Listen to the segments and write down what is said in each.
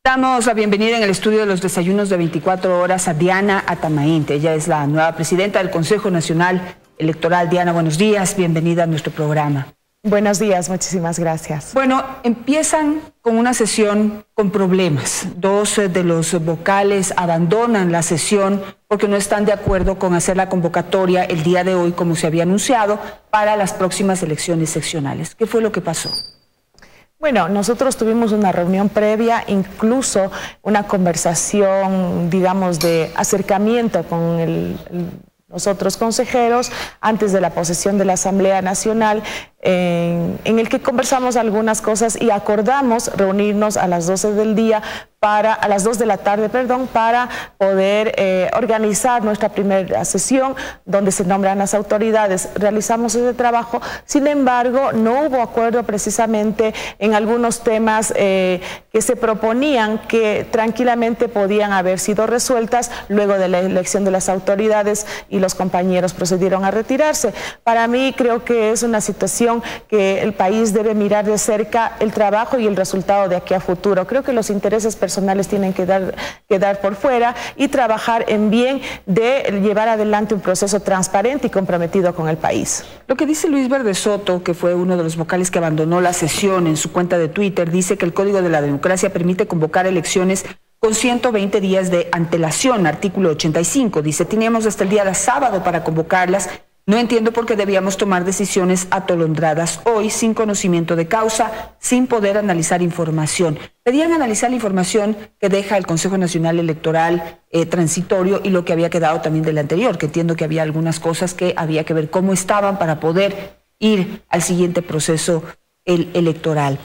Damos la bienvenida en el estudio de los desayunos de 24 horas a Diana Atamainte. Ella es la nueva presidenta del Consejo Nacional Electoral. Diana, buenos días, bienvenida a nuestro programa. Buenos días, muchísimas gracias. Bueno, empiezan con una sesión con problemas. Dos de los vocales abandonan la sesión porque no están de acuerdo con hacer la convocatoria el día de hoy, como se había anunciado, para las próximas elecciones seccionales. ¿Qué fue lo que pasó? Bueno, nosotros tuvimos una reunión previa, incluso una conversación, digamos, de acercamiento con los otros consejeros antes de la posesión de la Asamblea Nacional, en el que conversamos algunas cosas y acordamos reunirnos a las 12 del día a las 2 de la tarde, para poder organizar nuestra primera sesión donde se nombran las autoridades. Realizamos ese trabajo, sin embargo, no hubo acuerdo precisamente en algunos temas que se proponían que tranquilamente podían haber sido resueltas luego de la elección de las autoridades y los compañeros procedieron a retirarse. Para mí creo que es una situación que el país debe mirar de cerca el trabajo y el resultado de aquí a futuro. Creo que los intereses personales tienen que dar por fuera y trabajar en bien de llevar adelante un proceso transparente y comprometido con el país. Lo que dice Luis Verde Soto, que fue uno de los vocales que abandonó la sesión, en su cuenta de Twitter, dice que el Código de la Democracia permite convocar elecciones con 120 días de antelación, artículo 85. Dice, teníamos hasta el día de sábado para convocarlas. No entiendo por qué debíamos tomar decisiones atolondradas hoy sin conocimiento de causa, sin poder analizar información. Pedían analizar la información que deja el Consejo Nacional Electoral transitorio y lo que había quedado también del anterior, que entiendo que había algunas cosas que había que ver cómo estaban para poder ir al siguiente proceso electoral.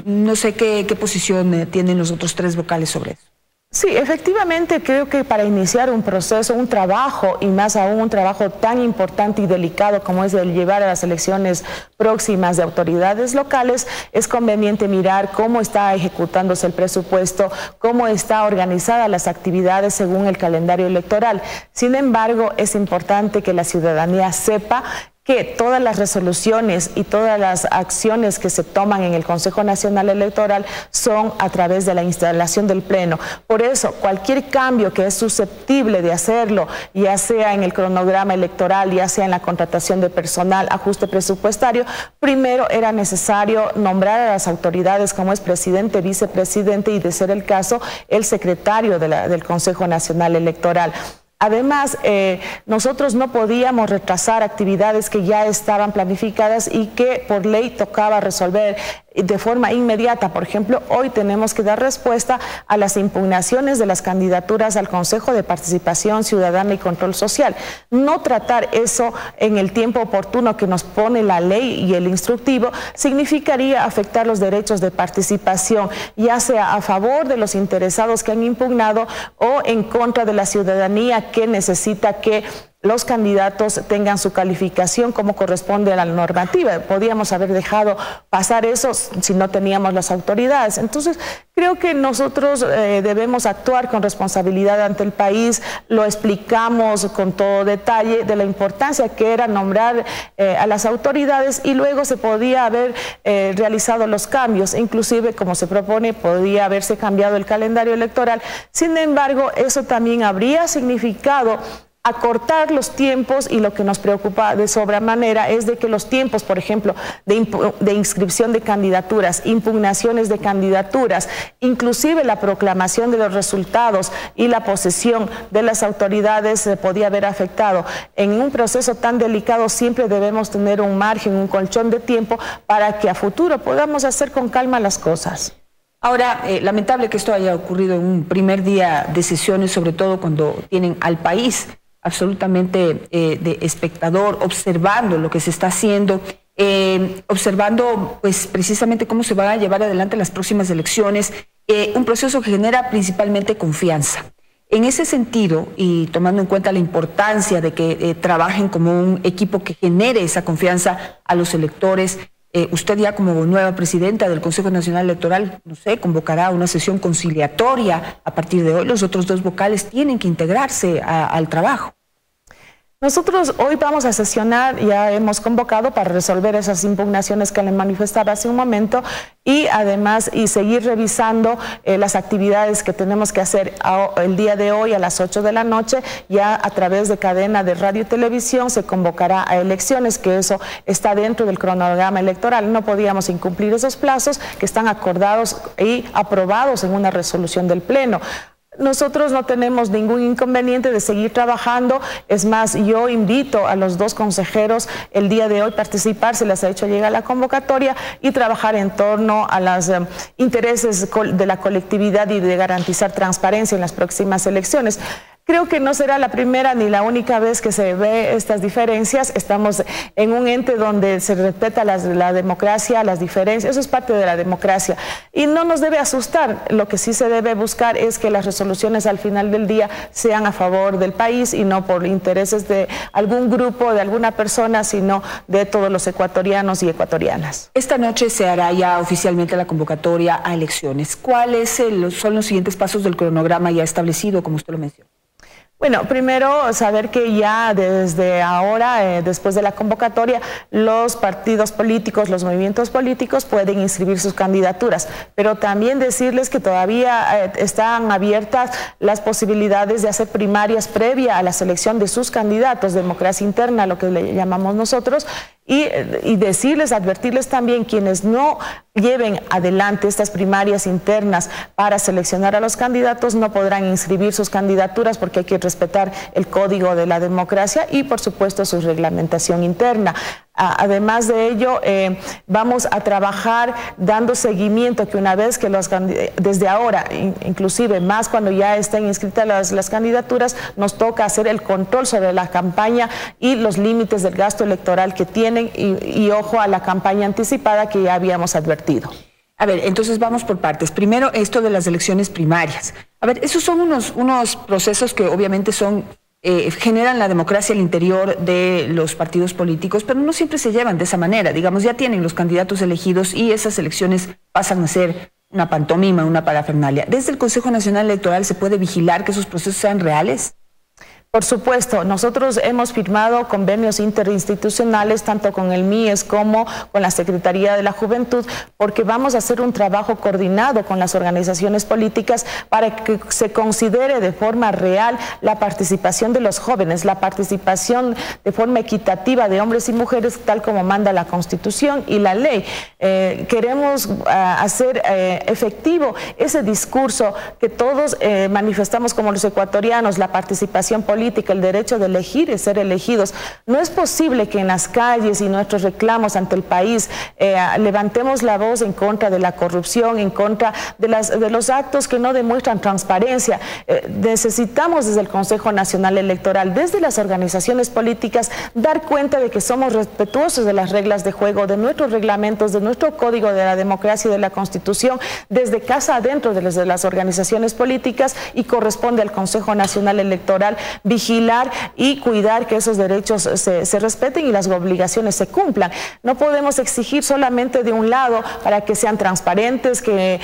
No sé qué posición tienen los otros tres vocales sobre eso. Sí, efectivamente creo que para iniciar un proceso, un trabajo y más aún un trabajo tan importante y delicado como es el llevar a las elecciones próximas de autoridades locales, es conveniente mirar cómo está ejecutándose el presupuesto, cómo está organizada las actividades según el calendario electoral. Sin embargo, es importante que la ciudadanía sepa que todas las resoluciones y todas las acciones que se toman en el Consejo Nacional Electoral son a través de la instalación del Pleno. Por eso, cualquier cambio que es susceptible de hacerlo, ya sea en el cronograma electoral, ya sea en la contratación de personal, ajuste presupuestario, primero era necesario nombrar a las autoridades como es presidente, vicepresidente y, de ser el caso, el secretario del Consejo Nacional Electoral. Además, nosotros no podíamos retrasar actividades que ya estaban planificadas y que por ley tocaba resolver de forma inmediata. Por ejemplo, hoy tenemos que dar respuesta a las impugnaciones de las candidaturas al Consejo de Participación Ciudadana y Control Social. No tratar eso en el tiempo oportuno que nos pone la ley y el instructivo significaría afectar los derechos de participación, ya sea a favor de los interesados que han impugnado o en contra de la ciudadanía que necesita que los candidatos tengan su calificación como corresponde a la normativa. Podíamos haber dejado pasar eso si no teníamos las autoridades. Entonces, creo que nosotros debemos actuar con responsabilidad ante el país. Lo explicamos con todo detalle de la importancia que era nombrar a las autoridades y luego se podía haber realizado los cambios. Inclusive, como se propone, podía haberse cambiado el calendario electoral. Sin embargo, eso también habría significado acortar los tiempos, y lo que nos preocupa de sobremanera es de que los tiempos, por ejemplo, de inscripción de candidaturas, impugnaciones de candidaturas, inclusive la proclamación de los resultados y la posesión de las autoridades se podía haber afectado. En un proceso tan delicado siempre debemos tener un margen, un colchón de tiempo para que a futuro podamos hacer con calma las cosas. Ahora, lamentable que esto haya ocurrido en un primer día de sesiones, sobre todo cuando tienen al país absolutamente de espectador, observando lo que se está haciendo, observando pues precisamente cómo se van a llevar adelante las próximas elecciones, un proceso que genera principalmente confianza. En ese sentido, y tomando en cuenta la importancia de que trabajen como un equipo que genere esa confianza a los electores, usted ya como nueva presidenta del Consejo Nacional Electoral, no sé, convocará una sesión conciliatoria a partir de hoy. Los otros dos vocales tienen que integrarse al trabajo. Nosotros hoy vamos a sesionar, ya hemos convocado para resolver esas impugnaciones que le manifestaba hace un momento y además seguir revisando las actividades que tenemos que hacer el día de hoy a las 8 de la noche. Ya a través de cadena de radio y televisión se convocará a elecciones, que eso está dentro del cronograma electoral. No podíamos incumplir esos plazos que están acordados y aprobados en una resolución del Pleno. Nosotros no tenemos ningún inconveniente de seguir trabajando. Es más, yo invito a los dos consejeros el día de hoy a participar, se les ha hecho llegar la convocatoria, y trabajar en torno a los intereses de la colectividad y de garantizar transparencia en las próximas elecciones. Creo que no será la primera ni la única vez que se ve estas diferencias. Estamos en un ente donde se respeta la democracia, las diferencias, eso es parte de la democracia y no nos debe asustar. Lo que sí se debe buscar es que las resoluciones al final del día sean a favor del país y no por intereses de algún grupo, de alguna persona, sino de todos los ecuatorianos y ecuatorianas. Esta noche se hará ya oficialmente la convocatoria a elecciones. ¿Cuáles son los siguientes pasos del cronograma ya establecido, como usted lo menciona? Bueno, primero saber que ya desde ahora, después de la convocatoria, los partidos políticos, los movimientos políticos pueden inscribir sus candidaturas, pero también decirles que todavía están abiertas las posibilidades de hacer primarias previa a la selección de sus candidatos, democracia interna, lo que le llamamos nosotros, y decirles, advertirles también, quienes no lleven adelante estas primarias internas para seleccionar a los candidatos no podrán inscribir sus candidaturas porque hay que respetar el código de la democracia y por supuesto su reglamentación interna. Además de ello, vamos a trabajar dando seguimiento, que una vez que desde ahora, inclusive más cuando ya estén inscritas las candidaturas, nos toca hacer el control sobre la campaña y los límites del gasto electoral que tienen y ojo a la campaña anticipada que ya habíamos advertido. A ver, entonces vamos por partes. Primero, esto de las elecciones primarias. A ver, esos son unos procesos que obviamente generan la democracia al interior de los partidos políticos, pero no siempre se llevan de esa manera. Digamos, ya tienen los candidatos elegidos y esas elecciones pasan a ser una pantomima, una parafernalia. ¿Desde el Consejo Nacional Electoral se puede vigilar que esos procesos sean reales? Por supuesto, nosotros hemos firmado convenios interinstitucionales tanto con el MIES como con la Secretaría de la Juventud, porque vamos a hacer un trabajo coordinado con las organizaciones políticas para que se considere de forma real la participación de los jóvenes, la participación de forma equitativa de hombres y mujeres, tal como manda la Constitución y la ley. Queremos hacer efectivo ese discurso que todos manifestamos como los ecuatorianos, la participación política, el derecho de elegir y ser elegidos. No es posible que en las calles y nuestros reclamos ante el país levantemos la voz en contra de la corrupción, en contra de los actos que no demuestran transparencia. Necesitamos desde el Consejo Nacional Electoral, desde las organizaciones políticas, dar cuenta de que somos respetuosos de las reglas de juego, de nuestros reglamentos, de nuestro código de la democracia y de la Constitución, desde casa adentro de las organizaciones políticas, y corresponde al Consejo Nacional Electoral vigilar y cuidar que esos derechos se respeten y las obligaciones se cumplan. No podemos exigir solamente de un lado para que sean transparentes, que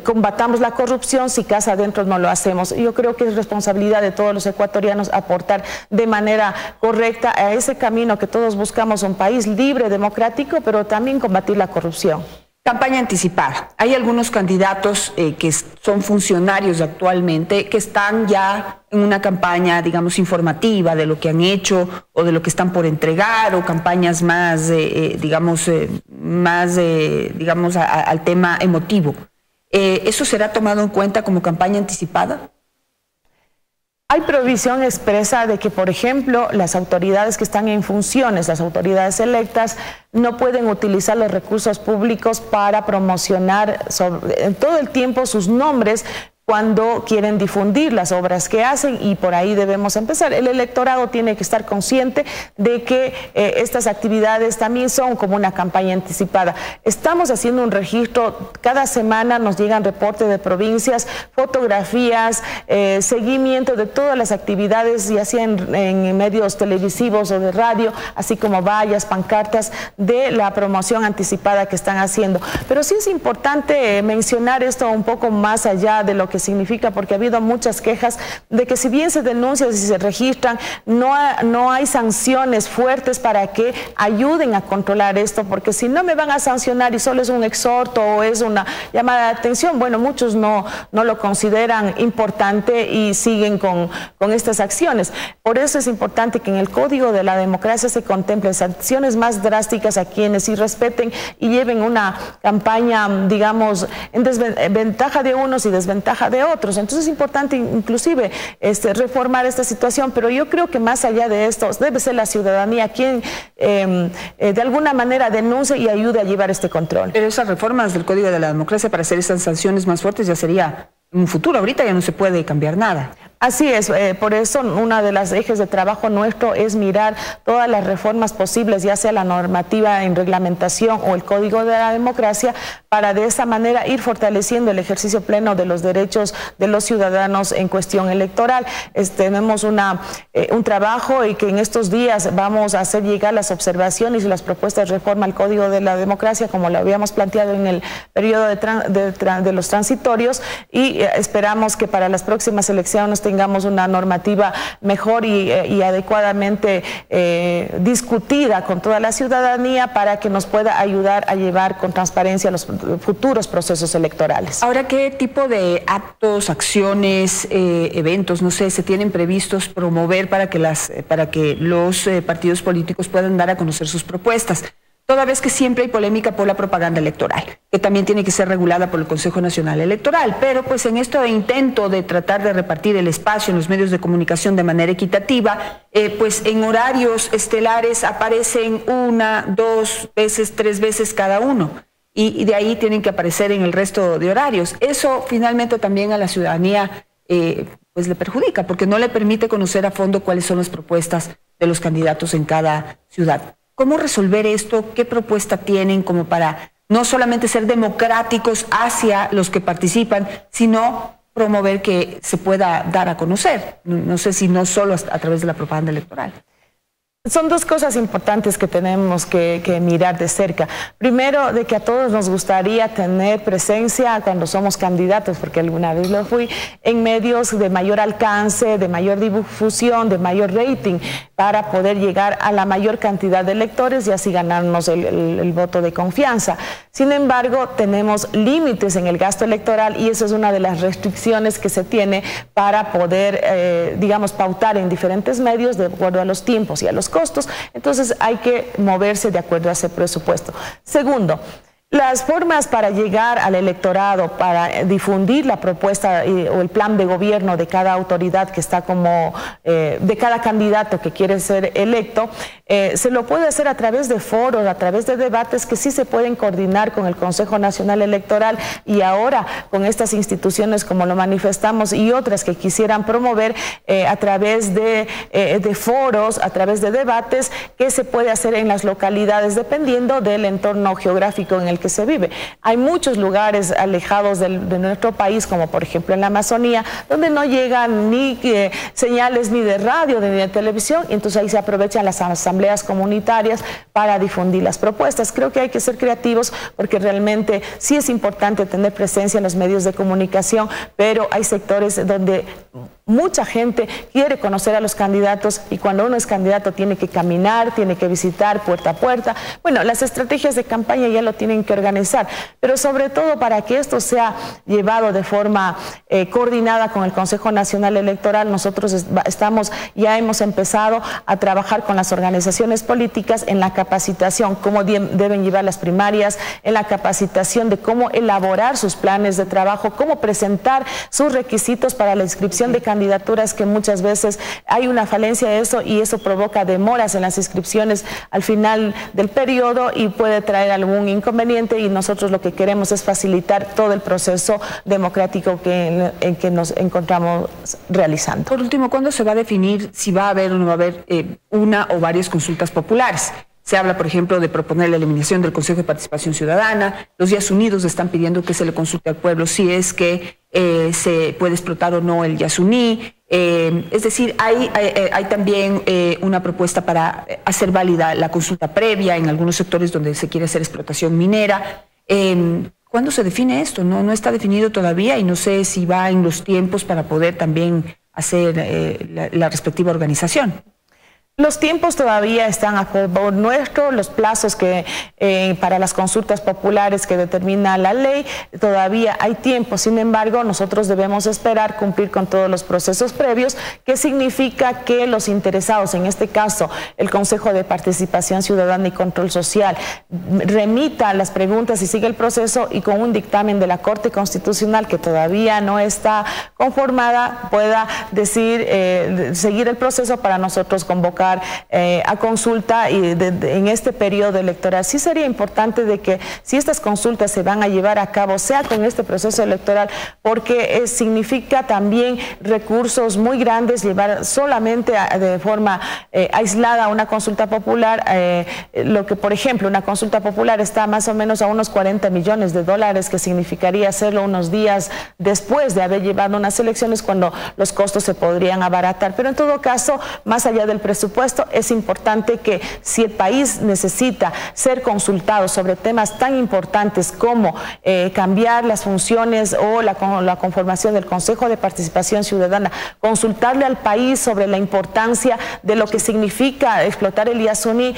combatamos la corrupción, si casa adentro no lo hacemos. Yo creo que es responsabilidad de todos los ecuatorianos aportar de manera correcta a ese camino que todos buscamos, un país libre, democrático, pero también combatir la corrupción. Campaña anticipada. Hay algunos candidatos que son funcionarios actualmente que están ya en una campaña, digamos, informativa de lo que han hecho o de lo que están por entregar, o campañas más, digamos, al tema emotivo. ¿Eso será tomado en cuenta como campaña anticipada? Hay provisión expresa de que, por ejemplo, las autoridades que están en funciones, las autoridades electas, no pueden utilizar los recursos públicos para promocionar en todo el tiempo sus nombres cuando quieren difundir las obras que hacen, y por ahí debemos empezar. El electorado tiene que estar consciente de que estas actividades también son como una campaña anticipada. Estamos haciendo un registro, cada semana nos llegan reportes de provincias, fotografías, seguimiento de todas las actividades, ya sea en medios televisivos o de radio, así como vallas, pancartas de la promoción anticipada que están haciendo. Pero sí es importante mencionar esto un poco más allá de lo que que significa, porque ha habido muchas quejas de que si bien se denuncian y se registran, no hay sanciones fuertes para que ayuden a controlar esto, porque si no me van a sancionar y solo es un exhorto o es una llamada de atención, bueno, muchos no lo consideran importante y siguen con estas acciones. Por eso es importante que en el Código de la Democracia se contemplen sanciones más drásticas a quienes sí respeten y lleven una campaña, digamos, en ventaja de unos y desventaja de otros. Entonces es importante inclusive reformar esta situación, pero yo creo que más allá de esto debe ser la ciudadanía quien de alguna manera denuncie y ayude a llevar este control. Pero esas reformas del Código de la Democracia para hacer esas sanciones más fuertes ya sería en un futuro, ahorita ya no se puede cambiar nada. Así es, por eso una de las ejes de trabajo nuestro es mirar todas las reformas posibles, ya sea la normativa en reglamentación o el Código de la Democracia, para de esa manera ir fortaleciendo el ejercicio pleno de los derechos de los ciudadanos en cuestión electoral. Tenemos un trabajo y que en estos días vamos a hacer llegar las observaciones y las propuestas de reforma al Código de la Democracia, como lo habíamos planteado en el periodo de los transitorios, y esperamos que para las próximas elecciones tengamos una normativa mejor y adecuadamente discutida con toda la ciudadanía para que nos pueda ayudar a llevar con transparencia los futuros procesos electorales. Ahora, ¿qué tipo de actos, acciones, eventos, no sé, se tienen previstos promover para que los partidos políticos puedan dar a conocer sus propuestas? Toda vez que siempre hay polémica por la propaganda electoral, que también tiene que ser regulada por el Consejo Nacional Electoral, pero pues en este intento de tratar de repartir el espacio en los medios de comunicación de manera equitativa, pues en horarios estelares aparecen 1, 2 veces, 3 veces cada uno, y de ahí tienen que aparecer en el resto de horarios. Eso finalmente también a la ciudadanía pues le perjudica, porque no le permite conocer a fondo cuáles son las propuestas de los candidatos en cada ciudad. ¿Cómo resolver esto? ¿Qué propuesta tienen como para no solamente ser democráticos hacia los que participan, sino promover que se pueda dar a conocer? No sé si no solo a través de la propaganda electoral. Son dos cosas importantes que tenemos que mirar de cerca. Primero, de que a todos nos gustaría tener presencia cuando somos candidatos, porque alguna vez lo fui, en medios de mayor alcance, de mayor difusión, de mayor rating, para poder llegar a la mayor cantidad de electores y así ganarnos el voto de confianza. Sin embargo, tenemos límites en el gasto electoral y eso es una de las restricciones que se tiene para poder, digamos, pautar en diferentes medios de acuerdo a los tiempos y a los costos. Entonces hay que moverse de acuerdo a ese presupuesto. Segundo, las formas para llegar al electorado, para difundir la propuesta o el plan de gobierno de cada autoridad que está como, de cada candidato que quiere ser electo, se lo puede hacer a través de foros, a través de debates que sí se pueden coordinar con el Consejo Nacional Electoral y ahora con estas instituciones como lo manifestamos y otras que quisieran promover a través de foros, a través de debates que se puede hacer en las localidades dependiendo del entorno geográfico en el que se vive. Hay muchos lugares alejados de nuestro país, como por ejemplo en la Amazonía, donde no llegan ni señales ni de radio ni de televisión, y entonces ahí se aprovechan las asambleas comunitarias para difundir las propuestas. Creo que hay que ser creativos porque realmente sí es importante tener presencia en los medios de comunicación, pero hay sectores donde mucha gente quiere conocer a los candidatos y cuando uno es candidato tiene que caminar, tiene que visitar puerta a puerta. Bueno, las estrategias de campaña ya lo tienen que organizar, pero sobre todo para que esto sea llevado de forma coordinada con el Consejo Nacional Electoral, nosotros ya hemos empezado a trabajar con las organizaciones políticas en la capacitación, cómo deben llevar las primarias, en la capacitación de cómo elaborar sus planes de trabajo, cómo presentar sus requisitos para la inscripción de candidaturas, que muchas veces hay una falencia de eso y eso provoca demoras en las inscripciones al final del periodo y puede traer algún inconveniente, y nosotros lo que queremos es facilitar todo el proceso democrático en que nos encontramos realizando. Por último, ¿cuándo se va a definir si va a haber o no va a haber una o varias consultas populares? Se habla, por ejemplo, de proponer la eliminación del Consejo de Participación Ciudadana. Los Yas Unidos están pidiendo que se le consulte al pueblo si es que se puede explotar o no el Yasuní. Es decir, hay también una propuesta para hacer válida la consulta previa en algunos sectores donde se quiere hacer explotación minera. ¿Cuándo se define esto? No está definido todavía y no sé si va en los tiempos para poder también hacer la respectiva organización. Los tiempos todavía están a favor nuestro, los plazos que para las consultas populares que determina la ley, todavía hay tiempo. Sin embargo, nosotros debemos esperar cumplir con todos los procesos previos, que significa que los interesados, en este caso el Consejo de Participación Ciudadana y Control Social, remita las preguntas y sigue el proceso, y con un dictamen de la Corte Constitucional que todavía no está conformada, pueda decir, seguir el proceso para nosotros convocar a consulta y en este periodo electoral. Sí sería importante de que si estas consultas se van a llevar a cabo, sea con este proceso electoral, porque significa también recursos muy grandes llevar solamente de forma aislada una consulta popular, lo que por ejemplo una consulta popular está más o menos a unos 40 millones de dólares, que significaría hacerlo unos días después de haber llevado unas elecciones, cuando los costos se podrían abaratar. Pero en todo caso, más allá del presupuesto, es importante que si el país necesita ser consultado sobre temas tan importantes como cambiar las funciones o la conformación del Consejo de Participación Ciudadana, consultarle al país sobre la importancia de lo que significa explotar el Yasuní,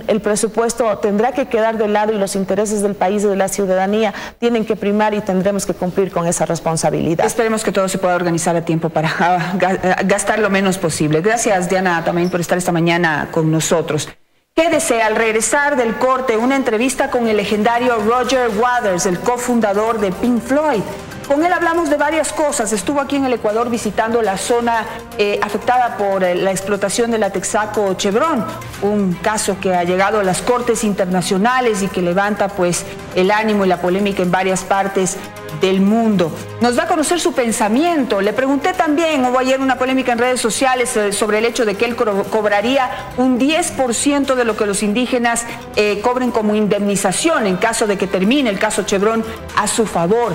el presupuesto tendrá que quedar de lado y los intereses del país y de la ciudadanía tienen que primar, y tendremos que cumplir con esa responsabilidad. Esperemos que todo se pueda organizar a tiempo para gastar lo menos posible. Gracias, Diana, también por estar esta mañana con nosotros. Quédese al regresar del corte una entrevista con el legendario Roger Waters, el cofundador de Pink Floyd. Con él hablamos de varias cosas. Estuvo aquí en el Ecuador visitando la zona afectada por la explotación de la Texaco Chevron, un caso que ha llegado a las cortes internacionales y que levanta pues el ánimo y la polémica en varias partes del mundo. Nos va a conocer su pensamiento. Le pregunté también, hubo ayer una polémica en redes sociales sobre el hecho de que él cobraría un 10% de lo que los indígenas cobren como indemnización en caso de que termine el caso Chevron a su favor.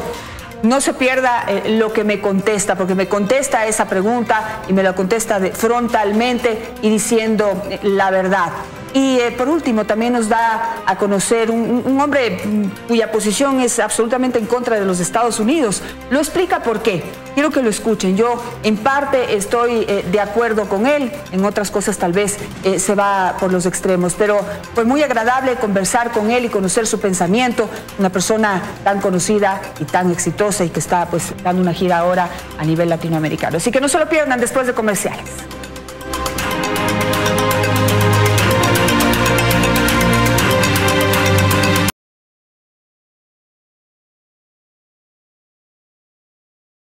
No se pierda lo que me contesta, porque me contesta esa pregunta y me la contesta frontalmente y diciendo la verdad. Y por último también nos da a conocer un hombre cuya posición es absolutamente en contra de los Estados Unidos. Lo explica por qué. Quiero que lo escuchen. Yo en parte estoy de acuerdo con él, en otras cosas tal vez se va por los extremos, pero fue muy agradable conversar con él y conocer su pensamiento, una persona tan conocida y tan exitosa y que está pues dando una gira ahora a nivel latinoamericano. Así que no se lo pierdan después de comerciales.